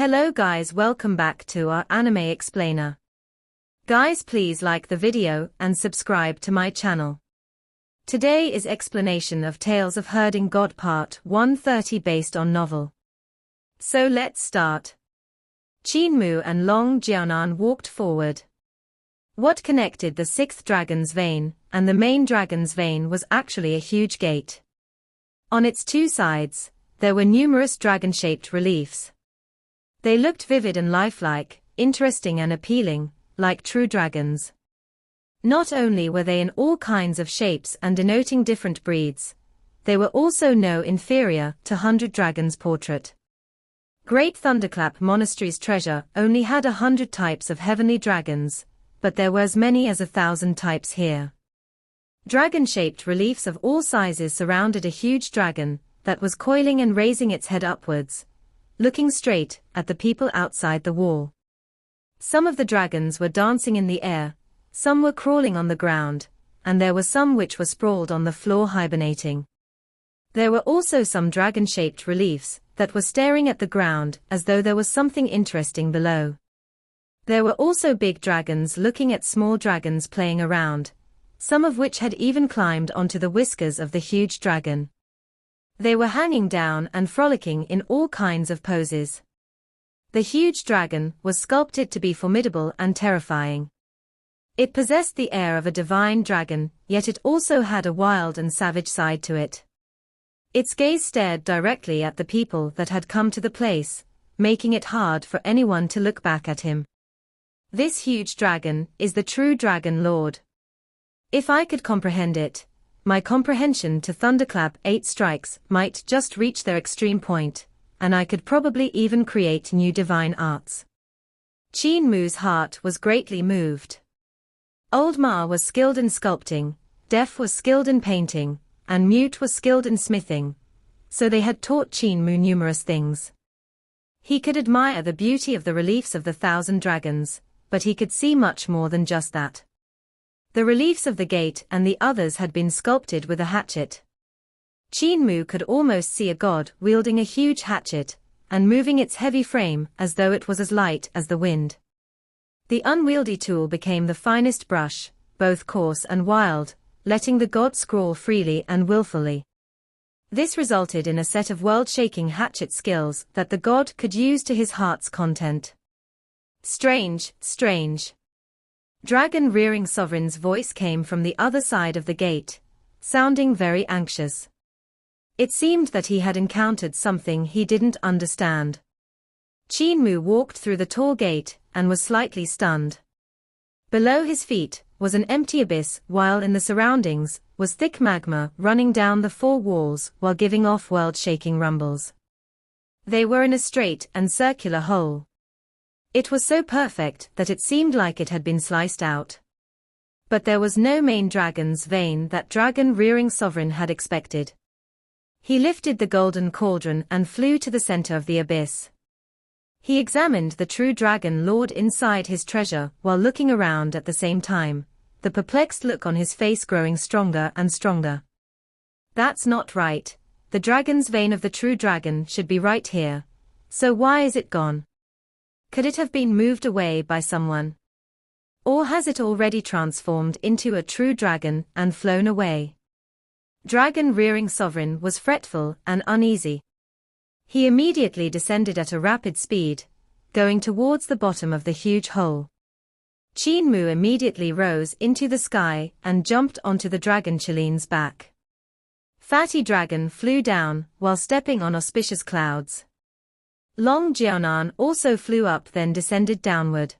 Hello guys, welcome back to our anime explainer. Guys, please like the video and subscribe to my channel. Today is explanation of Tales of Herding God Part 130 based on novel. So let's start. Qin Mu and Long Jianan walked forward. What connected the sixth dragon's vein and the main dragon's vein was actually a huge gate. On its two sides, there were numerous dragon-shaped reliefs. They looked vivid and lifelike, interesting and appealing, like true dragons. Not only were they in all kinds of shapes and denoting different breeds, they were also no inferior to 100 Dragons portrait. Great Thunderclap Monastery's treasure only had 100 types of heavenly dragons, but there were as many as 1,000 types here. Dragon-shaped reliefs of all sizes surrounded a huge dragon that was coiling and raising its head upwards, looking straight at the people outside the wall. Some of the dragons were dancing in the air, some were crawling on the ground, and there were some which were sprawled on the floor hibernating. There were also some dragon-shaped reliefs that were staring at the ground as though there was something interesting below. There were also big dragons looking at small dragons playing around, some of which had even climbed onto the whiskers of the huge dragon. They were hanging down and frolicking in all kinds of poses. The huge dragon was sculpted to be formidable and terrifying. It possessed the air of a divine dragon, yet it also had a wild and savage side to it. Its gaze stared directly at the people that had come to the place, making it hard for anyone to look back at him. This huge dragon is the true Dragon Lord. If I could comprehend it, my comprehension to Thunderclap 8 strikes might just reach their extreme point, and I could probably even create new divine arts. Qin Mu's heart was greatly moved. Old Ma was skilled in sculpting, Deaf was skilled in painting, and Mute was skilled in smithing, so they had taught Qin Mu numerous things. He could admire the beauty of the reliefs of the 1,000 dragons, but he could see much more than just that. The reliefs of the gate and the others had been sculpted with a hatchet. Qin Mu could almost see a god wielding a huge hatchet, and moving its heavy frame as though it was as light as the wind. The unwieldy tool became the finest brush, both coarse and wild, letting the god scrawl freely and willfully. This resulted in a set of world-shaking hatchet skills that the god could use to his heart's content. Strange, strange. Dragon Rearing Sovereign's voice came from the other side of the gate, sounding very anxious. It seemed that he had encountered something he didn't understand. Qin Mu walked through the tall gate and was slightly stunned. Below his feet was an empty abyss, while in the surroundings was thick magma running down the four walls while giving off world-shaking rumbles. They were in a straight and circular hole. It was so perfect that it seemed like it had been sliced out. But there was no main dragon's vein that Dragon Rearing Sovereign had expected. He lifted the golden cauldron and flew to the center of the abyss. He examined the true Dragon Lord inside his treasure while looking around at the same time, the perplexed look on his face growing stronger and stronger. That's not right. The dragon's vein of the true dragon should be right here. So why is it gone? Could it have been moved away by someone? Or has it already transformed into a true dragon and flown away? Dragon Rearing Sovereign was fretful and uneasy. He immediately descended at a rapid speed, going towards the bottom of the huge hole. Qin Mu immediately rose into the sky and jumped onto the dragon Chilene's back. Fatty Dragon flew down while stepping on auspicious clouds. Long Jianan also flew up, then descended downward.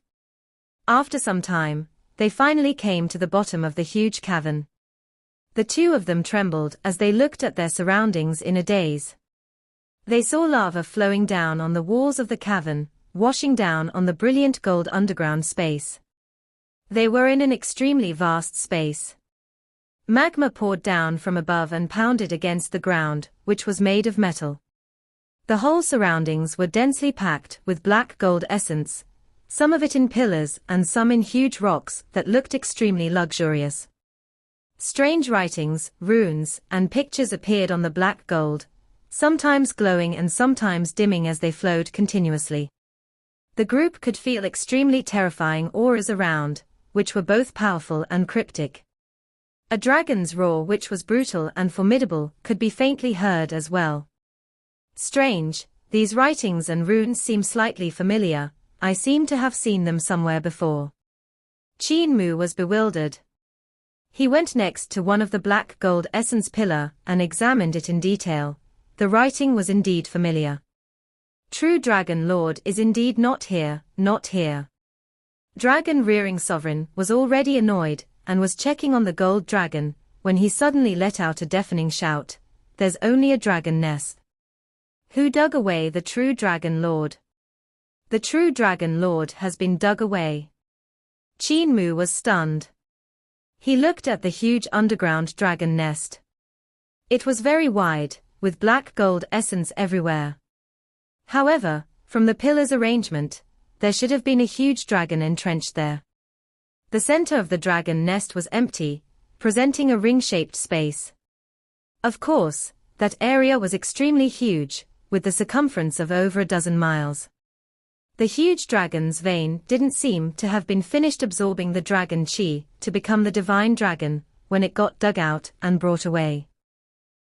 After some time, they finally came to the bottom of the huge cavern. The two of them trembled as they looked at their surroundings in a daze. They saw lava flowing down on the walls of the cavern, washing down on the brilliant gold underground space. They were in an extremely vast space. Magma poured down from above and pounded against the ground, which was made of metal. The whole surroundings were densely packed with black gold essence, some of it in pillars and some in huge rocks that looked extremely luxurious. Strange writings, runes, and pictures appeared on the black gold, sometimes glowing and sometimes dimming as they flowed continuously. The group could feel extremely terrifying auras around, which were both powerful and cryptic. A dragon's roar, which was brutal and formidable, could be faintly heard as well. Strange, these writings and runes seem slightly familiar. I seem to have seen them somewhere before. Qin Mu was bewildered. He went next to one of the black gold essence pillar and examined it in detail. The writing was indeed familiar. True Dragon Lord is indeed not here, not here. Dragon Rearing Sovereign was already annoyed and was checking on the gold dragon when he suddenly let out a deafening shout. There's only a dragon nest. Who dug away the true Dragon Lord? The true Dragon Lord has been dug away. Qin Mu was stunned. He looked at the huge underground dragon nest. It was very wide, with black gold essence everywhere. However, from the pillars' arrangement, there should have been a huge dragon entrenched there. The center of the dragon nest was empty, presenting a ring-shaped space. Of course, that area was extremely huge, with the circumference of over a dozen miles. The huge dragon's vein didn't seem to have been finished absorbing the dragon chi to become the divine dragon when it got dug out and brought away.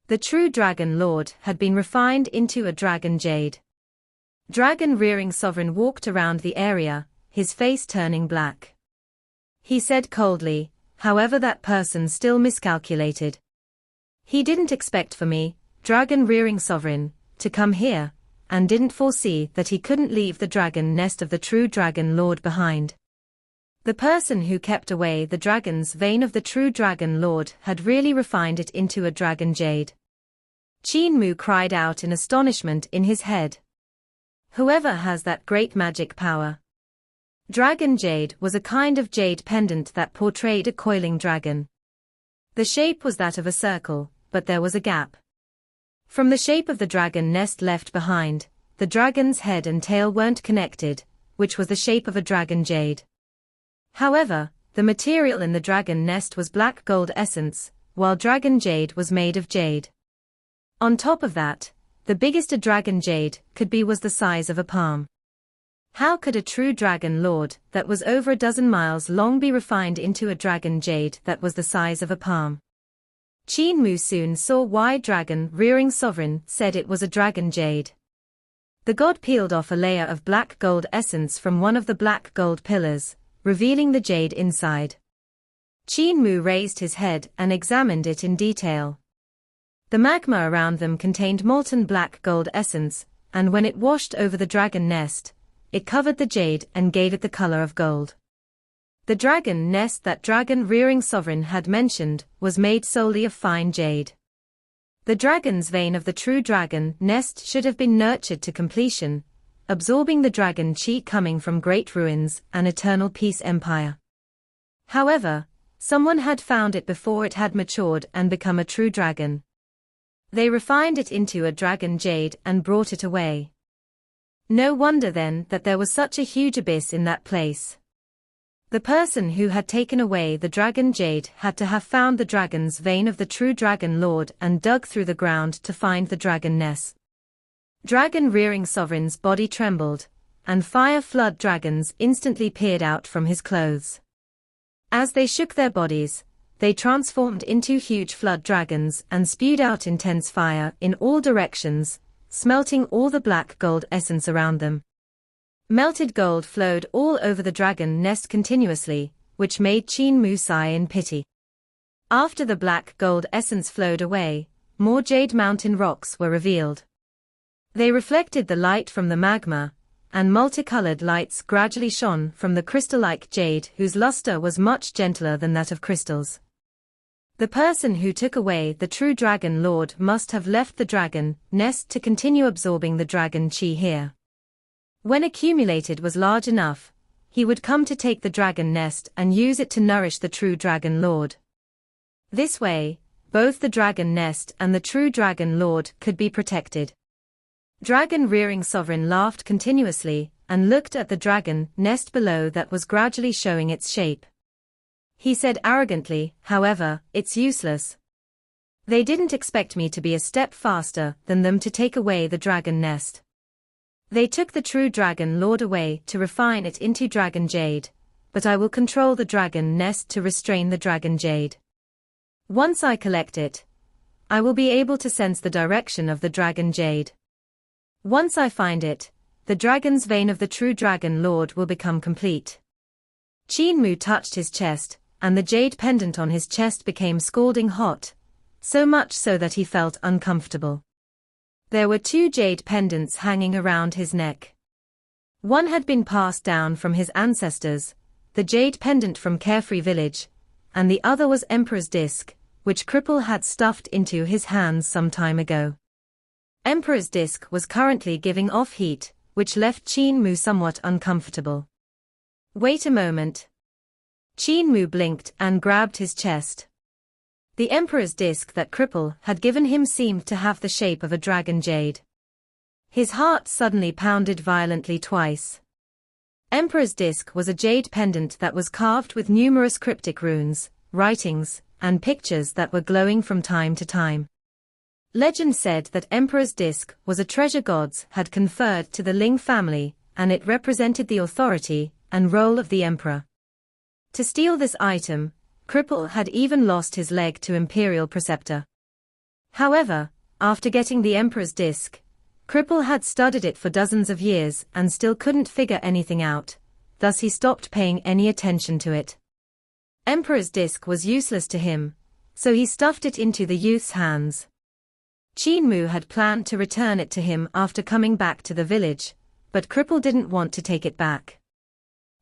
The true Dragon Lord had been refined into a dragon jade. Dragon Rearing Sovereign walked around the area, his face turning black. He said coldly, however, that person still miscalculated. He didn't expect for me, Dragon Rearing Sovereign, to come here, and didn't foresee that he couldn't leave the dragon nest of the true Dragon Lord behind. The person who kept away the dragon's vein of the true Dragon Lord had really refined it into a dragon jade. Qin Mu cried out in astonishment in his head. Whoever has that great magic power? Dragon jade was a kind of jade pendant that portrayed a coiling dragon. The shape was that of a circle, but there was a gap. From the shape of the dragon nest left behind, the dragon's head and tail weren't connected, which was the shape of a dragon jade. However, the material in the dragon nest was black gold essence, while dragon jade was made of jade. On top of that, the biggest a dragon jade could be was the size of a palm. How could a true Dragon Lord that was over a dozen miles long be refined into a dragon jade that was the size of a palm? Qin Mu soon saw why Dragon Rearing Sovereign said it was a dragon jade. The god peeled off a layer of black gold essence from one of the black gold pillars, revealing the jade inside. Qin Mu raised his head and examined it in detail. The magma around them contained molten black gold essence, and when it washed over the dragon nest, it covered the jade and gave it the color of gold. The dragon nest that Dragon Rearing Sovereign had mentioned was made solely of fine jade. The dragon's vein of the true dragon nest should have been nurtured to completion, absorbing the dragon chi coming from great ruins and eternal peace empire. However, someone had found it before it had matured and become a true dragon. They refined it into a dragon jade and brought it away. No wonder then that there was such a huge abyss in that place. The person who had taken away the dragon jade had to have found the dragon's vein of the true Dragon Lord and dug through the ground to find the dragon nest. Dragon Rearing Sovereign's body trembled, and fire flood dragons instantly peered out from his clothes. As they shook their bodies, they transformed into huge flood dragons and spewed out intense fire in all directions, smelting all the black gold essence around them. Melted gold flowed all over the dragon nest continuously, which made Qin Mu sigh in pity. After the black gold essence flowed away, more jade mountain rocks were revealed. They reflected the light from the magma, and multicolored lights gradually shone from the crystal-like jade whose luster was much gentler than that of crystals. The person who took away the true Dragon Lord must have left the dragon nest to continue absorbing the dragon chi here. When accumulated was large enough, he would come to take the dragon nest and use it to nourish the true Dragon Lord. This way, both the dragon nest and the true Dragon Lord could be protected. Dragon Rearing Sovereign laughed continuously and looked at the dragon nest below that was gradually showing its shape. He said arrogantly, however, it's useless. They didn't expect me to be a step faster than them to take away the dragon nest. They took the true dragon lord away to refine it into dragon jade, but I will control the dragon nest to restrain the dragon jade. Once I collect it, I will be able to sense the direction of the dragon jade. Once I find it, the dragon's vein of the true dragon lord will become complete. Qin Mu touched his chest, and the jade pendant on his chest became scalding hot, so much so that he felt uncomfortable. There were 2 jade pendants hanging around his neck. One had been passed down from his ancestors, the jade pendant from Carefree Village, and the other was Emperor's Disc, which Cripple had stuffed into his hands some time ago. Emperor's Disc was currently giving off heat, which left Qin Mu somewhat uncomfortable. Wait a moment. Qin Mu blinked and grabbed his chest. The Emperor's Disc that Cripple had given him seemed to have the shape of a dragon jade. His heart suddenly pounded violently twice. Emperor's Disc was a jade pendant that was carved with numerous cryptic runes, writings, and pictures that were glowing from time to time. Legend said that Emperor's Disc was a treasure gods had conferred to the Ling family, and it represented the authority and role of the emperor. To steal this item, Cripple had even lost his leg to Imperial Preceptor. However, after getting the Emperor's Disc, Cripple had studied it for dozens of years and still couldn't figure anything out, thus he stopped paying any attention to it. Emperor's Disc was useless to him, so he stuffed it into the youth's hands. Qin Mu had planned to return it to him after coming back to the village, but Cripple didn't want to take it back.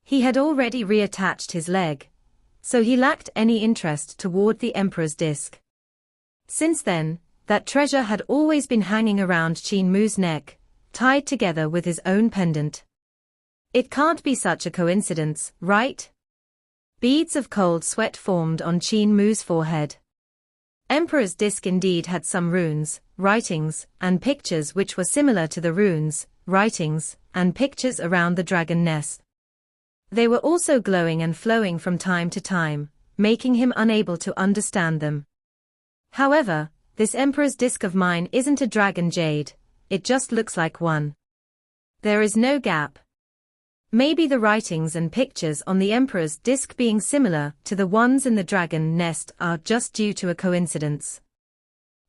He had already reattached his leg, so he lacked any interest toward the Emperor's Disc. Since then, that treasure had always been hanging around Qin Mu's neck, tied together with his own pendant. It can't be such a coincidence, right? Beads of cold sweat formed on Qin Mu's forehead. Emperor's Disc indeed had some runes, writings, and pictures which were similar to the runes, writings, and pictures around the dragon nest. They were also glowing and flowing from time to time, making him unable to understand them. However, this Emperor's Disc of mine isn't a dragon jade, it just looks like one. There is no gap. Maybe the writings and pictures on the Emperor's Disc being similar to the ones in the dragon nest are just due to a coincidence.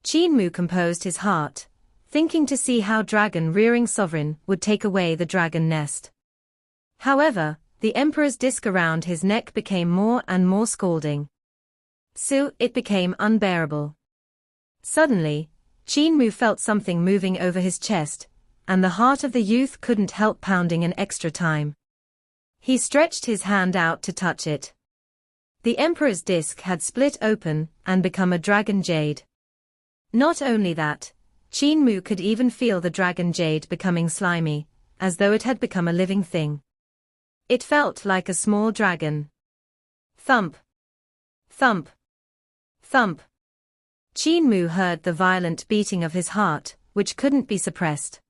Qin Mu composed his heart, thinking to see how Dragon Rearing Sovereign would take away the dragon nest. However, the Emperor's Disc around his neck became more and more scalding. Soon it became unbearable. Suddenly, Qin Mu felt something moving over his chest, and the heart of the youth couldn't help pounding an extra time. He stretched his hand out to touch it. The Emperor's Disc had split open and become a dragon jade. Not only that, Qin Mu could even feel the dragon jade becoming slimy, as though it had become a living thing. It felt like a small dragon. Thump. Thump. Thump. Qin Mu heard the violent beating of his heart, which couldn't be suppressed.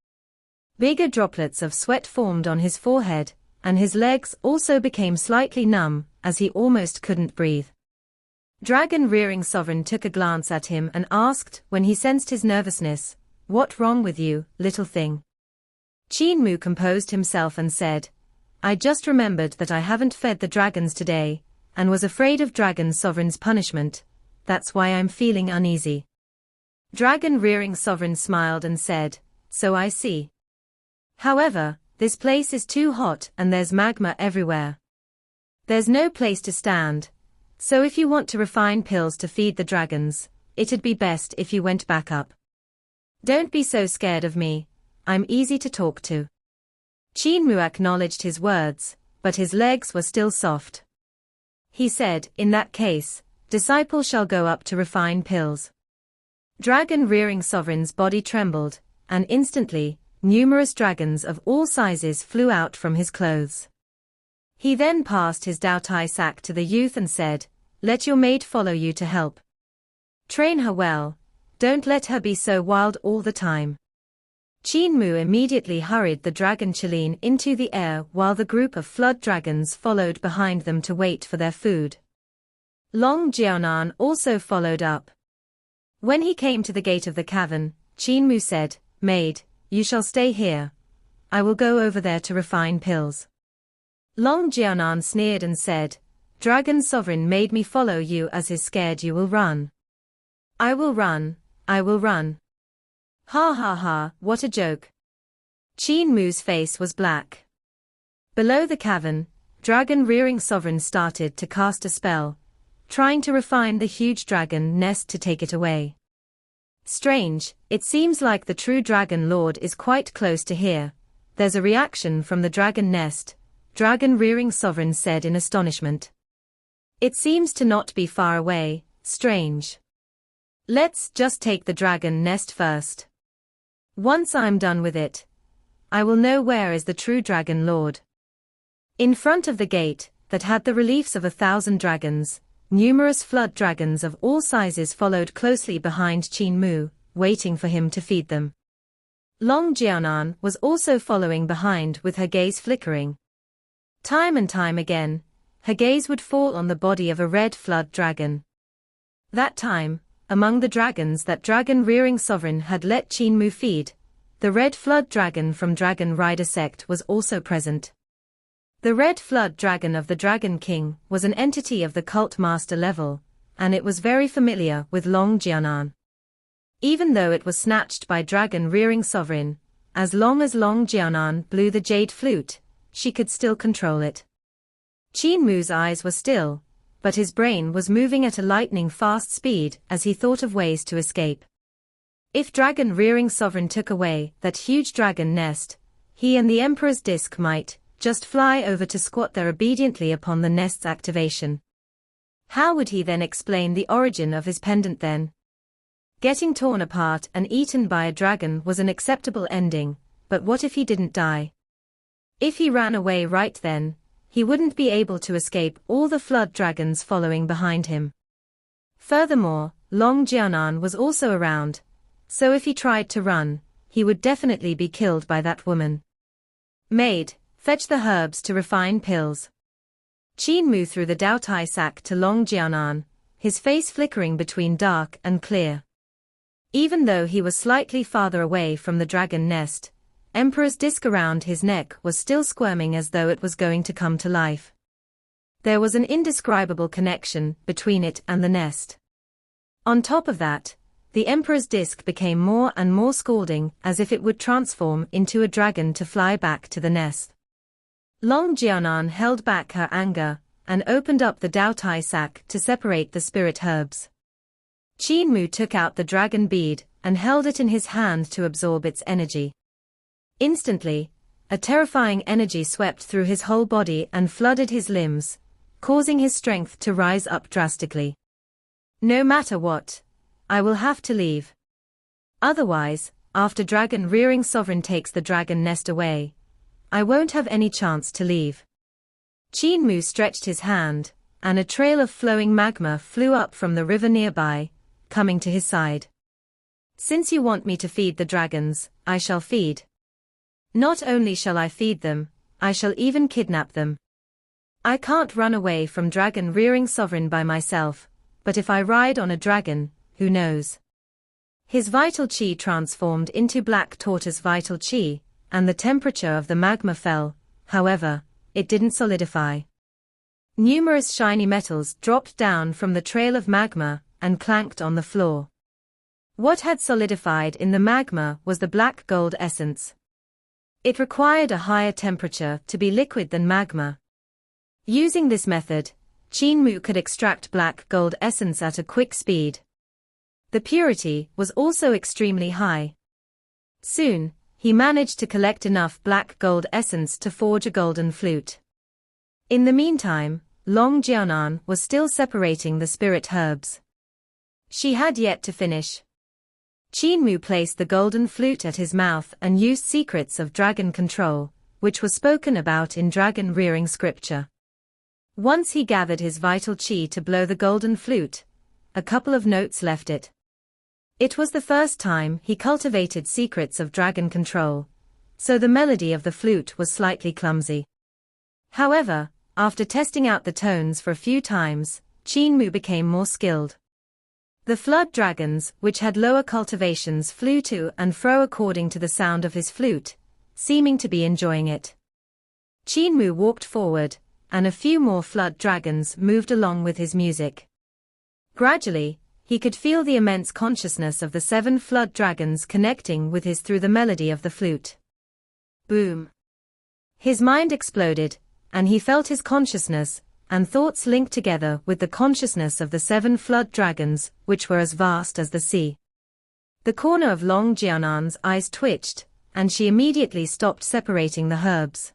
Bigger droplets of sweat formed on his forehead, and his legs also became slightly numb, as he almost couldn't breathe. Dragon Rearing Sovereign took a glance at him and asked, when he sensed his nervousness, "What's wrong with you, little thing?" Qin Mu composed himself and said, "I just remembered that I haven't fed the dragons today, and was afraid of Dragon Sovereign's punishment. That's why I'm feeling uneasy." Dragon Rearing Sovereign smiled and said, "So I see. However, this place is too hot and there's magma everywhere. There's no place to stand, so if you want to refine pills to feed the dragons, it'd be best if you went back up. Don't be so scared of me, I'm easy to talk to." Qin Mu acknowledged his words, but his legs were still soft. He said, "In that case, disciple shall go up to refine pills." Dragon Rearing Sovereign's body trembled, and instantly, numerous dragons of all sizes flew out from his clothes. He then passed his Daotai sack to the youth and said, "Let your maid follow you to help. Train her well, don't let her be so wild all the time." Qin Mu immediately hurried the dragon Qilin into the air while the group of flood dragons followed behind them to wait for their food. Long Jiaonan also followed up. When he came to the gate of the cavern, Qin Mu said, "Maid, you shall stay here. I will go over there to refine pills. Long Jianan sneered and said, Dragon Sovereign made me follow you as he's scared you will run. I will run, I will run. Ha ha ha, what a joke. Qin Mu's face was black. Below the cavern, Dragon Rearing Sovereign started to cast a spell, trying to refine the huge dragon nest to take it away. Strange, it seems like the true Dragon Lord is quite close to here. There's a reaction from the dragon nest, Dragon Rearing Sovereign said in astonishment. It seems to not be far away, strange. Let's just take the dragon nest first. Once I'm done with it, I will know where is the true Dragon Lord. In front of the gate, that had the reliefs of 1,000 dragons, numerous flood dragons of all sizes followed closely behind Qin Mu, waiting for him to feed them. Long Jianan was also following behind with her gaze flickering. Time and time again, her gaze would fall on the body of a red flood dragon. That time, among the dragons that Dragon Rearing Sovereign had let Qin Mu feed, the red flood dragon from Dragon Rider sect was also present. The red flood dragon of the Dragon King was an entity of the cult master level, and it was very familiar with Long Jianan. Even though it was snatched by Dragon Rearing Sovereign, as long as Long Jianan blew the jade flute, she could still control it. Qin Mu's eyes were still, but his brain was moving at a lightning-fast speed as he thought of ways to escape. If Dragon Rearing Sovereign took away that huge dragon nest, he and the Emperor's disc might just fly over to squat there obediently upon the nest's activation. How would he then explain the origin of his pendant then? Getting torn apart and eaten by a dragon was an acceptable ending, but what if he didn't die? If he ran away right then, he wouldn't be able to escape all the flood dragons following behind him. Furthermore, Long Jianan was also around, so if he tried to run, he would definitely be killed by that woman. Maid, fetch the herbs to refine pills. Qin Mu threw the Daotai sack to Long Jianan, his face flickering between dark and clear. Even though he was slightly farther away from the dragon nest, Emperor's disc around his neck was still squirming as though it was going to come to life. There was an indescribable connection between it and the nest. On top of that, the Emperor's disc became more and more scalding as if it would transform into a dragon to fly back to the nest. Long Jianan held back her anger, and opened up the Daotai sack to separate the spirit herbs. Qin Mu took out the dragon bead, and held it in his hand to absorb its energy. Instantly, a terrifying energy swept through his whole body and flooded his limbs, causing his strength to rise up drastically. No matter what, I will have to leave. Otherwise, after Dragon Rearing Sovereign takes the dragon nest away, I won't have any chance to leave. Qin Mu stretched his hand, and a trail of flowing magma flew up from the river nearby, coming to his side. Since you want me to feed the dragons, I shall feed. Not only shall I feed them, I shall even kidnap them. I can't run away from Dragon Rearing Sovereign by myself, but if I ride on a dragon, who knows? His vital chi transformed into black tortoise vital chi, and the temperature of the magma fell, however, it didn't solidify. Numerous shiny metals dropped down from the trail of magma and clanked on the floor. What had solidified in the magma was the black gold essence. It required a higher temperature to be liquid than magma. Using this method, Qin Mu could extract black gold essence at a quick speed. The purity was also extremely high. Soon, he managed to collect enough black gold essence to forge a golden flute. In the meantime, Long Jianan was still separating the spirit herbs. She had yet to finish. Qin Mu placed the golden flute at his mouth and used secrets of dragon control, which was spoken about in dragon rearing scripture. Once he gathered his vital chi to blow the golden flute, a couple of notes left it. It was the first time he cultivated secrets of dragon control, so the melody of the flute was slightly clumsy. However, after testing out the tones for a few times, Qin Mu became more skilled. The flood dragons, which had lower cultivations, flew to and fro according to the sound of his flute, seeming to be enjoying it. Qin Mu walked forward, and a few more flood dragons moved along with his music. Gradually, he could feel the immense consciousness of the 7 flood dragons connecting with his through the melody of the flute. Boom! His mind exploded, and he felt his consciousness and thoughts linked together with the consciousness of the 7 flood dragons, which were as vast as the sea. The corner of Long Jianan's eyes twitched, and she immediately stopped separating the herbs.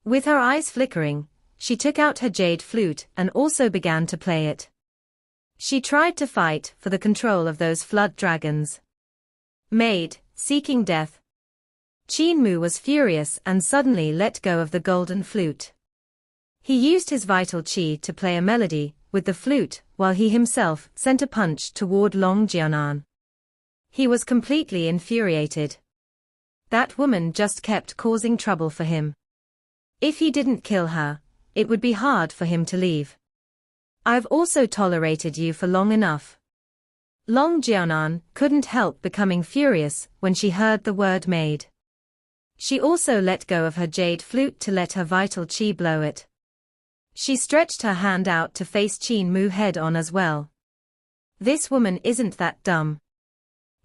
With her eyes flickering, she took out her jade flute and also began to play it. She tried to fight for the control of those flood dragons. Maid, seeking death. Qin Mu was furious and suddenly let go of the golden flute. He used his vital qi to play a melody with the flute while he himself sent a punch toward Long Jianan. He was completely infuriated. That woman just kept causing trouble for him. If he didn't kill her, it would be hard for him to leave. I've also tolerated you for long enough. Long Jianan couldn't help becoming furious when she heard the word maid. She also let go of her jade flute to let her vital qi blow it. She stretched her hand out to face Qin Mu head on as well. This woman isn't that dumb.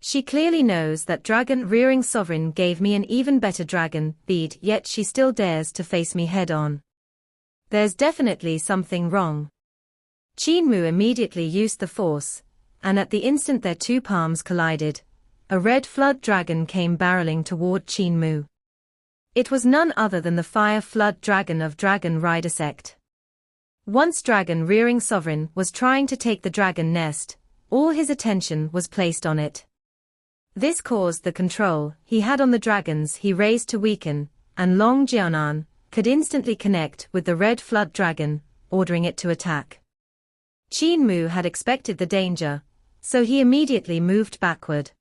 She clearly knows that dragon rearing sovereign gave me an even better dragon bead, yet she still dares to face me head on. There's definitely something wrong. Qin Mu immediately used the force, and at the instant their 2 palms collided, a red flood dragon came barreling toward Qin Mu. It was none other than the fire flood dragon of Dragon Rider sect. Once dragon rearing sovereign was trying to take the dragon nest, all his attention was placed on it. This caused the control he had on the dragons he raised to weaken, and Long Jianan could instantly connect with the red flood dragon, ordering it to attack. Qin Mu had expected the danger, so he immediately moved backward.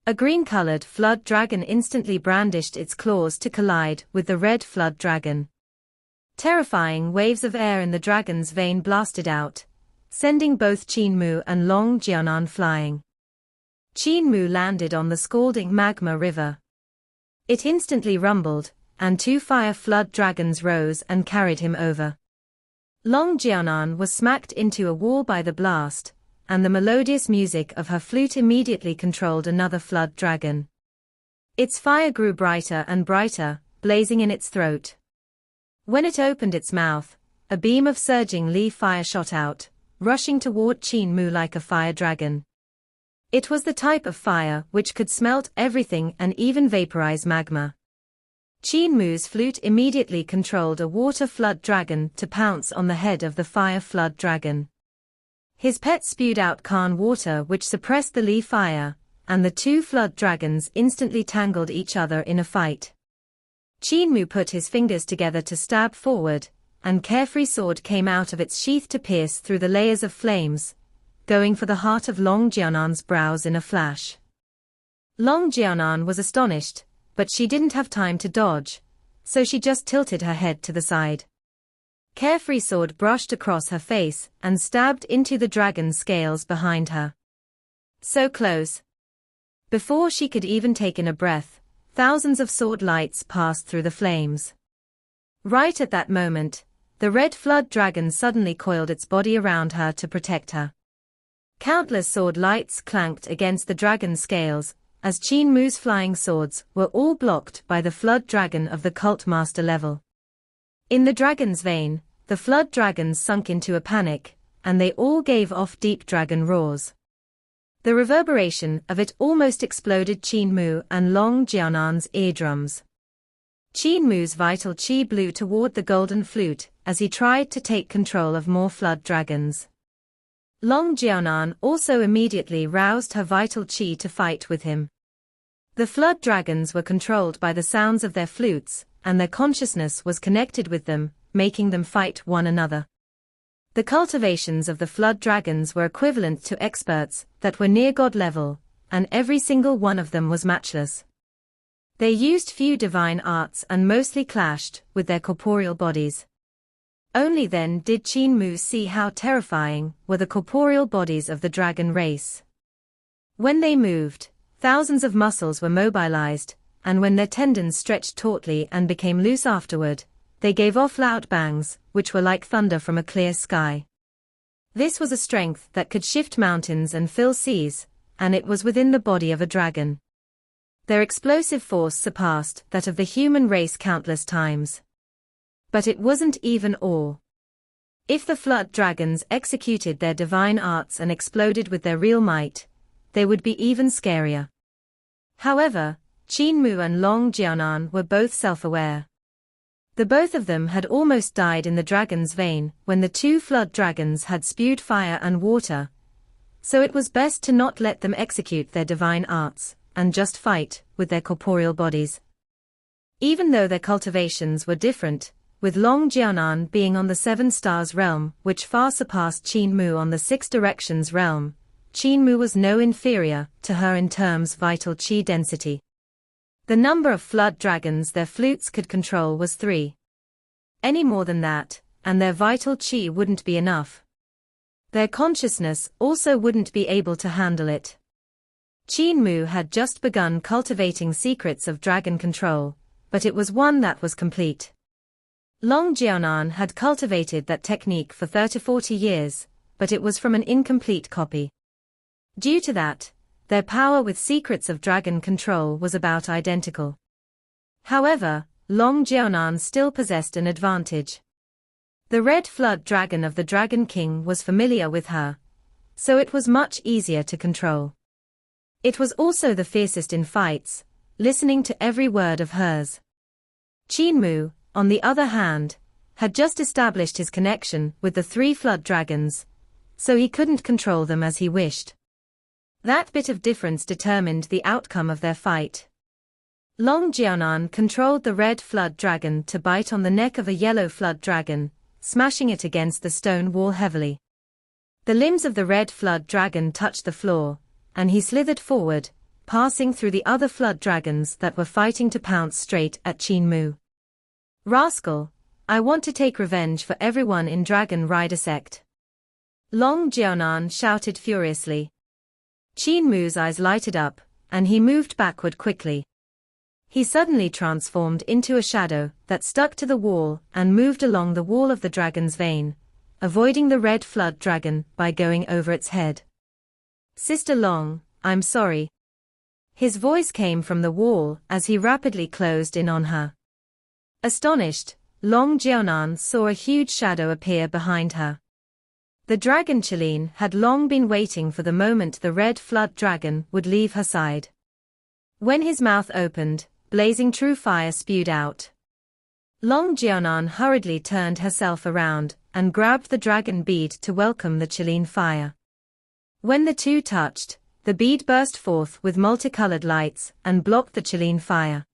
A green-colored flood dragon instantly brandished its claws to collide with the red flood dragon. Terrifying waves of air in the dragon's vein blasted out, sending both Qin Mu and Long Jianan flying. Qin Mu landed on the scalding magma river. It instantly rumbled, and 2 fire flood dragons rose and carried him over. Long Jianan was smacked into a wall by the blast, and the melodious music of her flute immediately controlled another flood dragon. Its fire grew brighter and brighter, blazing in its throat. When it opened its mouth, a beam of surging Li fire shot out, rushing toward Qin Mu like a fire dragon. It was the type of fire which could smelt everything and even vaporize magma. Qin Mu's flute immediately controlled a water flood dragon to pounce on the head of the fire flood dragon. His pet spewed out Qan water which suppressed the Li fire, and the 2 flood dragons instantly tangled each other in a fight. Qin Mu put his fingers together to stab forward, and carefree sword came out of its sheath to pierce through the layers of flames, going for the heart of Long Jianan's brows in a flash. Long Jianan was astonished, but she didn't have time to dodge, so she just tilted her head to the side. Carefree sword brushed across her face and stabbed into the dragon's scales behind her. So close. Before she could even take in a breath, thousands of sword lights passed through the flames. Right at that moment, the red flood dragon suddenly coiled its body around her to protect her. Countless sword lights clanked against the dragon's scales, as Qin Mu's flying swords were all blocked by the flood dragon of the cult master level. In the dragon's vein, the flood dragons sunk into a panic, and they all gave off deep dragon roars. The reverberation of it almost exploded Qin Mu and Long Jianan's eardrums. Qin Mu's vital qi blew toward the golden flute as he tried to take control of more flood dragons. Long Jianan also immediately roused her vital qi to fight with him. The flood dragons were controlled by the sounds of their flutes, and their consciousness was connected with them, making them fight one another. The cultivations of the flood dragons were equivalent to experts that were near god level, and every single one of them was matchless. They used few divine arts and mostly clashed with their corporeal bodies. Only then did Qin Mu see how terrifying were the corporeal bodies of the dragon race. When they moved, thousands of muscles were mobilized, and when their tendons stretched tautly and became loose afterward, they gave off loud bangs, which were like thunder from a clear sky. This was a strength that could shift mountains and fill seas, and it was within the body of a dragon. Their explosive force surpassed that of the human race countless times. But it wasn't even all. If the flood dragons executed their divine arts and exploded with their real might, they would be even scarier. However, Qin Mu and Long Jianan were both self-aware. The both of them had almost died in the dragon's vein when the two flood dragons had spewed fire and water, so it was best to not let them execute their divine arts, and just fight with their corporeal bodies. Even though their cultivations were different, with Long Jianan being on the 7 stars realm, which far surpassed Qin Mu on the 6 directions realm, Qin Mu was no inferior to her in terms vital qi density. The number of flood dragons their flutes could control was 3. Any more than that, and their vital qi wouldn't be enough. Their consciousness also wouldn't be able to handle it. Qin Mu had just begun cultivating secrets of dragon control, but it was one that was complete. Long Jianan had cultivated that technique for 30-40 years, but it was from an incomplete copy. Due to that, their power with secrets of dragon control was about identical. However, Long Jianan still possessed an advantage. The red flood dragon of the Dragon King was familiar with her, so it was much easier to control. It was also the fiercest in fights, listening to every word of hers. Qin Mu, on the other hand, had just established his connection with the 3 flood dragons, so he couldn't control them as he wished. That bit of difference determined the outcome of their fight. Long Jianan controlled the red flood dragon to bite on the neck of a yellow flood dragon, smashing it against the stone wall heavily. The limbs of the red flood dragon touched the floor, and he slithered forward, passing through the other flood dragons that were fighting to pounce straight at Qin Mu. Rascal, I want to take revenge for everyone in Dragon Rider sect. Long Jianan shouted furiously. Qin Mu's eyes lighted up, and he moved backward quickly. He suddenly transformed into a shadow that stuck to the wall and moved along the wall of the dragon's vein, avoiding the red flood dragon by going over its head. Sister Long, I'm sorry. His voice came from the wall as he rapidly closed in on her. Astonished, Long Jianan saw a huge shadow appear behind her. The dragon Qilin had long been waiting for the moment the red flood dragon would leave her side. When his mouth opened, blazing true fire spewed out. Long Jianan hurriedly turned herself around and grabbed the dragon bead to welcome the Qilin fire. When the two touched, the bead burst forth with multicolored lights and blocked the Qilin fire.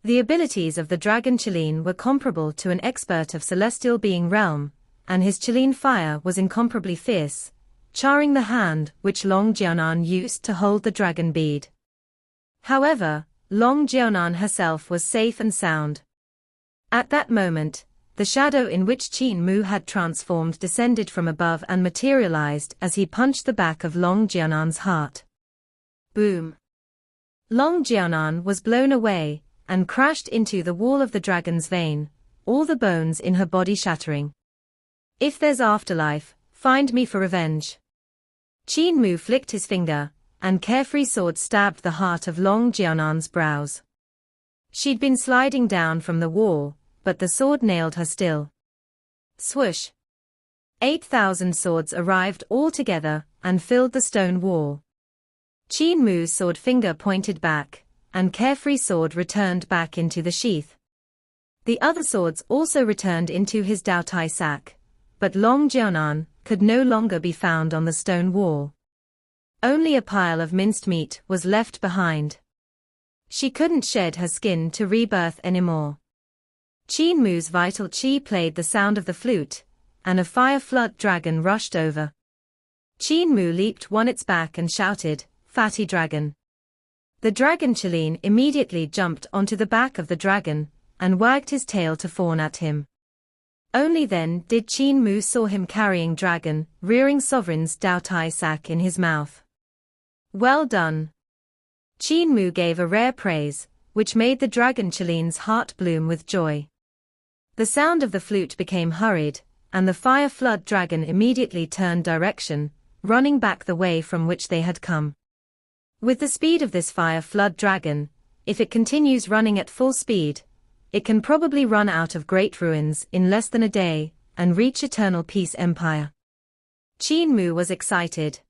The abilities of the dragon Qilin were comparable to an expert of celestial being realm, and his Qilin fire was incomparably fierce, charring the hand which Long Jianan used to hold the dragon bead. However, Long Jianan herself was safe and sound. At that moment, the shadow in which Qin Mu had transformed descended from above and materialized as he punched the back of Long Jianan's heart. Boom! Long Jianan was blown away, and crashed into the wall of the dragon's vein, all the bones in her body shattering. If there's afterlife, find me for revenge. Qin Mu flicked his finger, and carefree sword stabbed the heart of Long Jianan's brows. She'd been sliding down from the wall, but the sword nailed her still. Swoosh! 8,000 swords arrived all together, and filled the stone wall. Qin Mu's sword finger pointed back, and carefree sword returned back into the sheath. The other swords also returned into his Daotai sack, but Long Jianan could no longer be found on the stone wall. Only a pile of minced meat was left behind. She couldn't shed her skin to rebirth anymore. Qin Mu's vital qi played the sound of the flute, and a fire flood dragon rushed over. Qin Mu leaped on its back and shouted, "Fatty dragon." The dragon Qilin immediately jumped onto the back of the dragon, and wagged his tail to fawn at him. Only then did Qin Mu saw him carrying dragon, rearing sovereign's Daotai sack in his mouth. Well done. Qin Mu gave a rare praise, which made the dragon Qin's heart bloom with joy. The sound of the flute became hurried, and the fire flood dragon immediately turned direction, running back the way from which they had come. With the speed of this fire flood dragon, if it continues running at full speed, it can probably run out of great ruins in less than a day, and reach Eternal Peace Empire. Qin Mu was excited.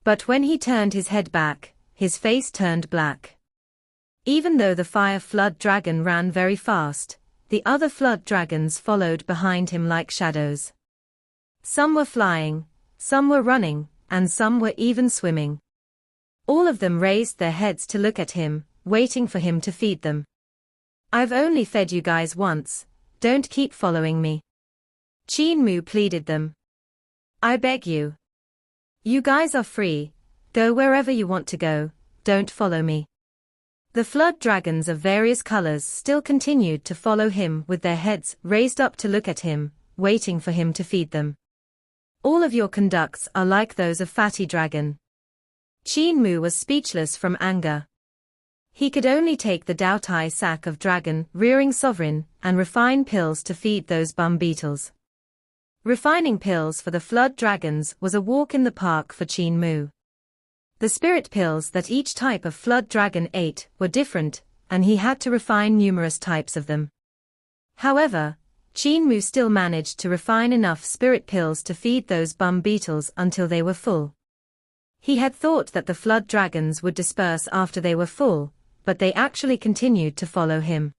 But when he turned his head back, his face turned black. Even though the fire flood dragon ran very fast, the other flood dragons followed behind him like shadows. Some were flying, some were running, and some were even swimming. All of them raised their heads to look at him, waiting for him to feed them. "I've only fed you guys once, don't keep following me." Qin Mu pleaded them. "I beg you. You guys are free, go wherever you want to go, don't follow me." The flood dragons of various colors still continued to follow him with their heads raised up to look at him, waiting for him to feed them. "All of your conducts are like those of Fatty Dragon." Qin Mu was speechless from anger. He could only take the Daotai sack of dragon rearing sovereign and refine pills to feed those bum beetles. Refining pills for the flood dragons was a walk in the park for Qin Mu. The spirit pills that each type of flood dragon ate were different, and he had to refine numerous types of them. However, Qin Mu still managed to refine enough spirit pills to feed those bum beetles until they were full. He had thought that the flood dragons would disperse after they were full, but they actually continued to follow him.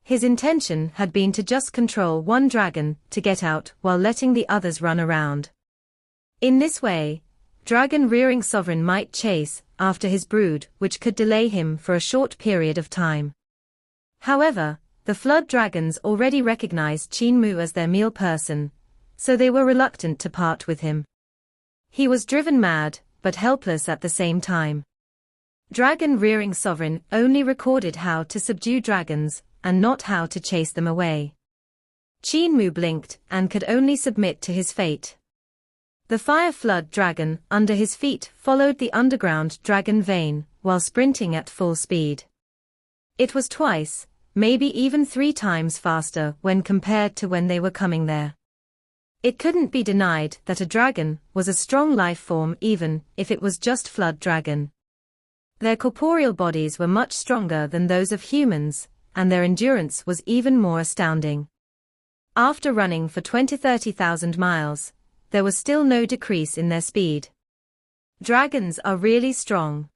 His intention had been to just control one dragon to get out while letting the others run around. In this way, dragon rearing sovereign might chase after his brood, which could delay him for a short period of time. However, the flood dragons already recognized Qin Mu as their meal person, so they were reluctant to part with him. He was driven mad, but helpless at the same time. Dragon rearing sovereign only recorded how to subdue dragons, and not how to chase them away. Qin Mu blinked and could only submit to his fate. The fire flood dragon under his feet followed the underground dragon vein while sprinting at full speed. It was twice, maybe even 3 times faster when compared to when they were coming there. It couldn't be denied that a dragon was a strong life form even if it was just flood dragon. Their corporeal bodies were much stronger than those of humans, and their endurance was even more astounding. After running for 20-30,000 miles, there was still no decrease in their speed. Dragons are really strong.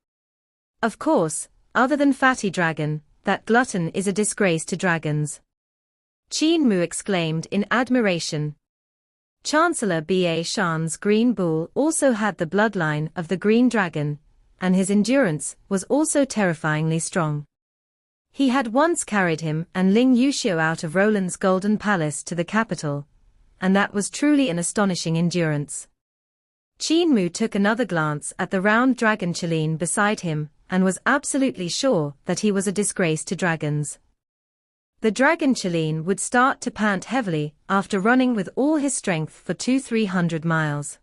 Of course, other than Fatty Dragon, that glutton is a disgrace to dragons. Qin Mu exclaimed in admiration. Chancellor Ba Shan's green bull also had the bloodline of the green dragon, and his endurance was also terrifyingly strong. He had once carried him and Ling Yuxiu out of Roland's Golden Palace to the capital, and that was truly an astonishing endurance. Qin Mu took another glance at the round dragon Qin beside him, and was absolutely sure that he was a disgrace to dragons. The dragon Qin would start to pant heavily after running with all his strength for 200-300 miles.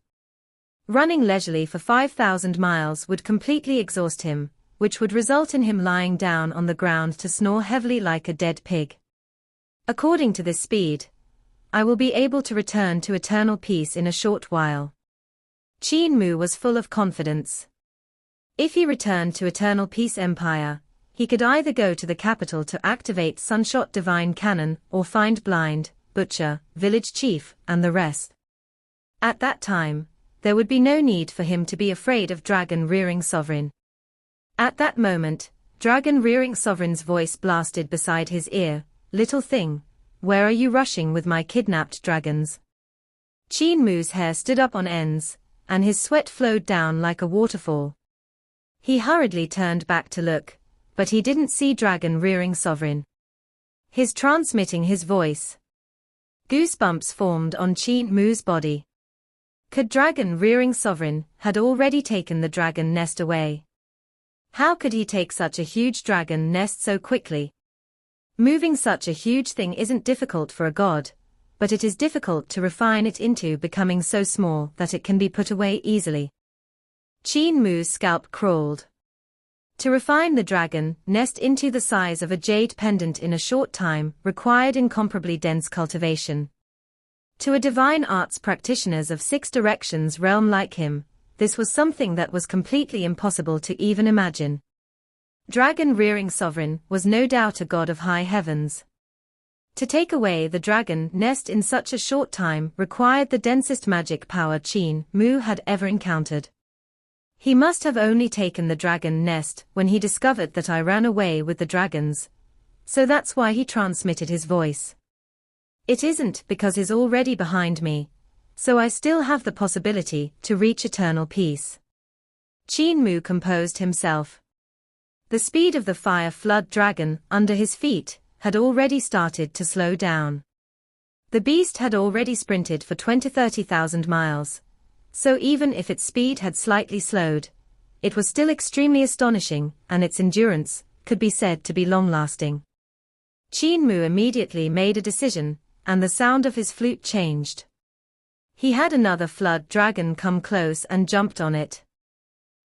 Running leisurely for 5,000 miles would completely exhaust him, which would result in him lying down on the ground to snore heavily like a dead pig. According to this speed, I will be able to return to eternal peace in a short while. Qin Mu was full of confidence. If he returned to Eternal Peace Empire, he could either go to the capital to activate Sunshot Divine Cannon or find Blind, Butcher, Village Chief, and the rest. At that time, there would be no need for him to be afraid of Dragon Rearing Sovereign. At that moment, Dragon Rearing Sovereign's voice blasted beside his ear, "Little thing, where are you rushing with my kidnapped dragons?" Qin Mu's hair stood up on ends, and his sweat flowed down like a waterfall. He hurriedly turned back to look, but he didn't see Dragon Rearing Sovereign. His transmitting his voice. Goosebumps formed on Qin Mu's body. Could Dragon Rearing Sovereign had already taken the dragon nest away? How could he take such a huge dragon nest so quickly? Moving such a huge thing isn't difficult for a god, but it is difficult to refine it into becoming so small that it can be put away easily. Qin Mu's scalp crawled. To refine the dragon nest into the size of a jade pendant in a short time required incomparably dense cultivation. To a divine arts practitioners of six directions realm like him, this was something that was completely impossible to even imagine. Dragon-rearing sovereign was no doubt a god of high heavens. To take away the dragon nest in such a short time required the densest magic power Qin Mu had ever encountered. He must have only taken the dragon nest when he discovered that I ran away with the dragons. So that's why he transmitted his voice. It isn't because he's already behind me, so I still have the possibility to reach eternal peace. Qin Mu composed himself. The speed of the fire flood dragon under his feet had already started to slow down. The beast had already sprinted for 20-30,000 miles, so even if its speed had slightly slowed, it was still extremely astonishing, and its endurance could be said to be long-lasting. Qin Mu immediately made a decision, and the sound of his flute changed. He had another flood dragon come close and jumped on it.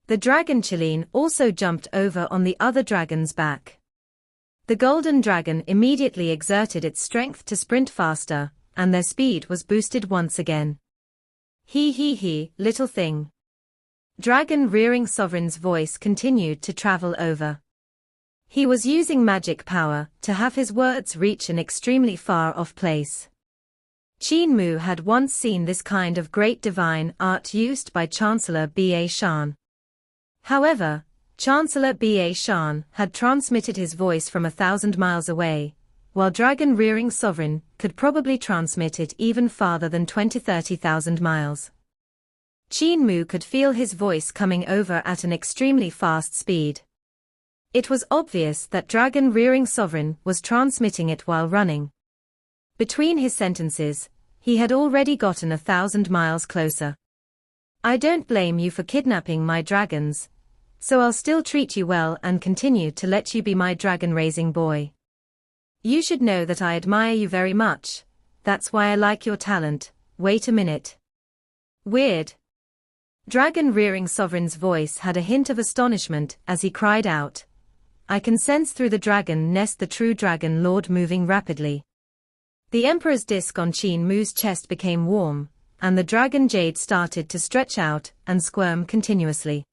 The dragon Qin also jumped over on the other dragon's back. The golden dragon immediately exerted its strength to sprint faster, and their speed was boosted once again. He, little thing. Dragon-rearing sovereign's voice continued to travel over. He was using magic power to have his words reach an extremely far-off place. Qin Mu had once seen this kind of great divine art used by Chancellor Ba Shan. However, Chancellor Ba Shan had transmitted his voice from 1,000 miles away, while dragon-rearing sovereign could probably transmit it even farther than 20-30,000 miles. Qin Mu could feel his voice coming over at an extremely fast speed. It was obvious that dragon-rearing sovereign was transmitting it while running. Between his sentences, he had already gotten 1,000 miles closer. I don't blame you for kidnapping my dragons, so I'll still treat you well and continue to let you be my dragon-raising boy. You should know that I admire you very much, that's why I like your talent. Wait a minute. Weird. Dragon-rearing sovereign's voice had a hint of astonishment as he cried out. I can sense through the dragon nest the true dragon lord moving rapidly. The emperor's disc on Qin Mu's chest became warm, and the dragon jade started to stretch out and squirm continuously.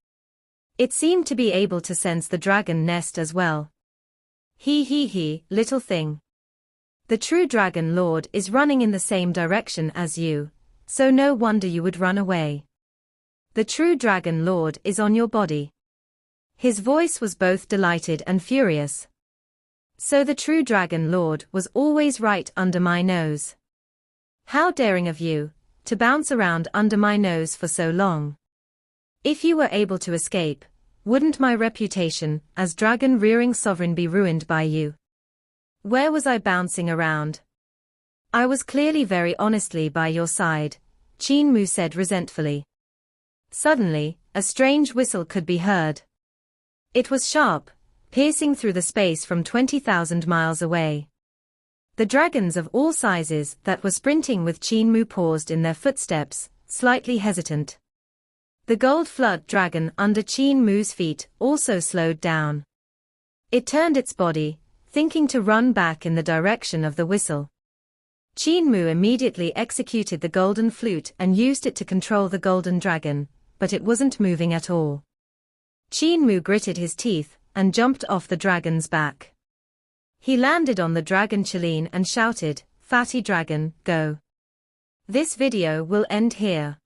It seemed to be able to sense the dragon nest as well. He, little thing. The true dragon lord is running in the same direction as you, so no wonder you would run away. The true dragon lord is on your body. His voice was both delighted and furious. So the true dragon lord was always right under my nose. How daring of you, to bounce around under my nose for so long. If you were able to escape, wouldn't my reputation as dragon-rearing sovereign be ruined by you? Where was I bouncing around? I was clearly very honestly by your side, Qin Mu said resentfully. Suddenly, a strange whistle could be heard. It was sharp, piercing through the space from 20,000 miles away. The dragons of all sizes that were sprinting with Qin Mu paused in their footsteps, slightly hesitant. The gold flood dragon under Qin Mu's feet also slowed down. It turned its body, thinking to run back in the direction of the whistle. Qin Mu immediately executed the golden flute and used it to control the golden dragon, but it wasn't moving at all. Qin Mu gritted his teeth and jumped off the dragon's back. He landed on the dragon Qin and shouted, "Fatty dragon, go." This video will end here.